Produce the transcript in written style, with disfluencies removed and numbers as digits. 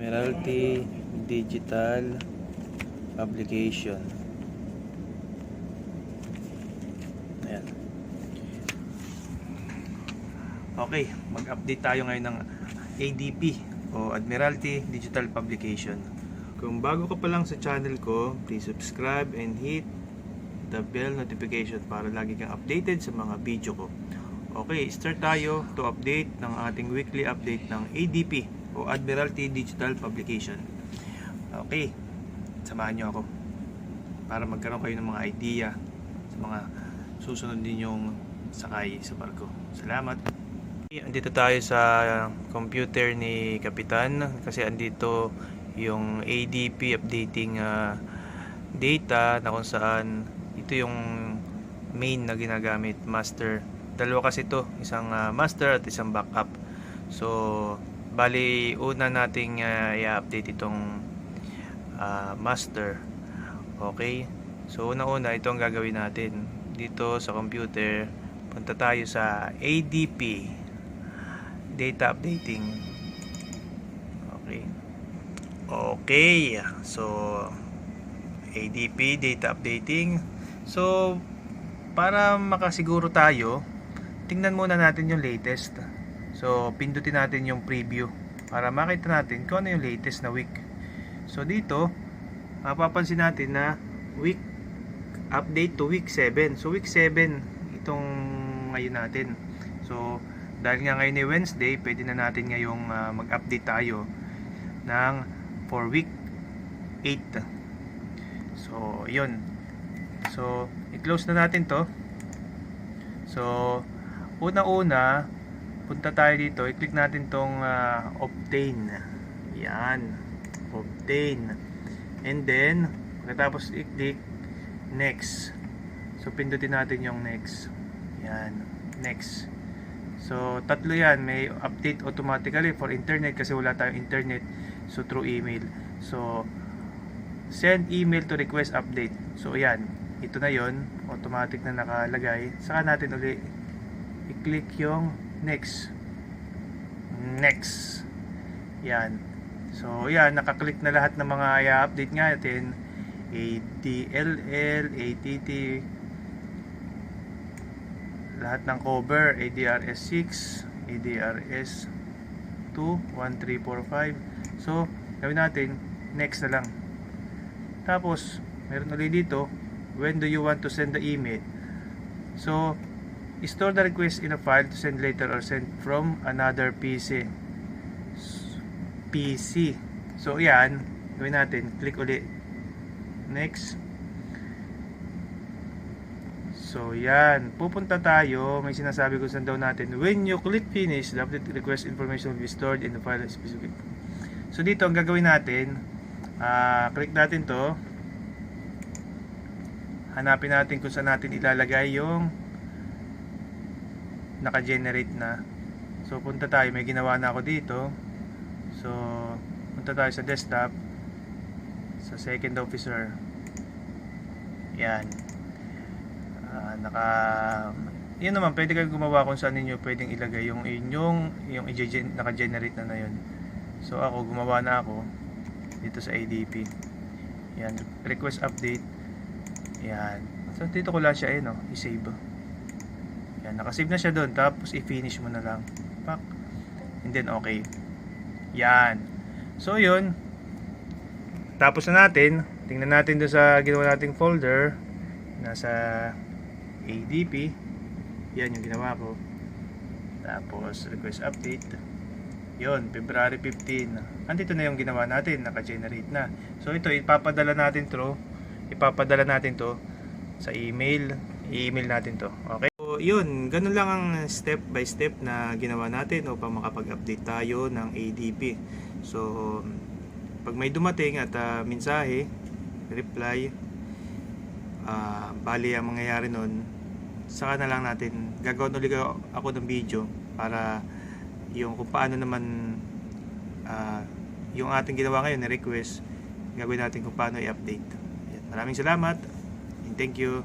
Admiralty Digital Publication. Ayan. Okay, mag-update tayo ngayon ng ADP o Admiralty Digital Publication. Kung bago ka pa lang sa channel ko, please subscribe and hit the bell notification para lagi kang updated sa mga video ko. Okay, start tayo to update ng ating weekly update ng ADP o Admiralty Digital Publication. Okay, samahan nyo ako para magkaroon kayo ng mga idea sa mga susunod ninyong sakay sa barko. Salamat! Andito tayo sa computer ni Kapitan kasi andito yung ADP updating data na kung saan ito yung main na ginagamit, master. Dalawa kasi ito, isang master at isang backup. So bali una nating i-update itong master. Okay, so una ito ang gagawin natin dito sa computer. Punta tayo sa ADP data updating. Okay, so ADP data updating. So para makasiguro tayo, tingnan muna natin yung latest. So pindutin natin yung preview para makita natin kung ano yung latest na week. So dito mapapansin natin na week update to week 7. So week 7 itong ngayon natin. So dahil nga ngayon ay Wednesday, pwede na natin ngayong mag-update tayo ng for week 8. So yun. So i-close na natin to. So una-una, punta tayo dito, i-click natin tong obtain. Yan, obtain. And then pagkatapos i-click next. So pindutin natin yung next. Yan, next. So tatlo yan, may update automatically for internet kasi wala tayong internet, so through email. So send email to request update. So yan, ito na yon, automatic na nakalagay. Saka natin uli i-click yung next. Next. Yan. So yan, nakaklik na lahat ng mga i-update nga natin. ADLL, ATT, lahat ng cover, ADRS 6, ADRS 2, 1, 3, 4, 5. So gawin natin next na lang. Tapos meron ulit dito, when do you want to send the email? So store the request in a file to send later or send from another PC. So yan, gawin natin, click ulit next. So yan, pupunta tayo, may sinasabi ko saan daw natin, when you click finish, the update request information will be stored in the file specific. So dito ang gagawin natin, click natin to, hanapin natin kung saan natin ilalagay yung naka-generate na. So punta tayo, may ginawa na ako dito. So punta tayo sa desktop, sa second officer. Yan. Yun naman, pwede kayo gumawa kung saan ninyo pwedeng ilagay yung naka-generate na yun. So ako, gumawa na ako dito sa ADP. Yan, request update. Yan. So dito ko lang siya i-save. Yan, nakasave na siya doon. Tapos i-finish mo na lang. Pak. And then okay. Yan. So yun. Tapos na natin. Tingnan natin doon sa ginawa nating folder. Nasa ADP. Yan yung ginawa ko. Tapos request update. Yun, February 15. Andito na yung ginawa natin, naka-generate na. So ito ipapadala natin to sa email. I-email natin to. Okay? So yun, ganun lang ang step by step na ginawa natin upang makapag-update tayo ng ADP. So pag may dumating at mensahe, reply, bali ang mangyayari nun, saka na lang natin gagawin ulit ako ng video para yung kung paano naman yung ating ginawa ngayon na request, gagawin natin kung paano i-update. Maraming salamat and thank you.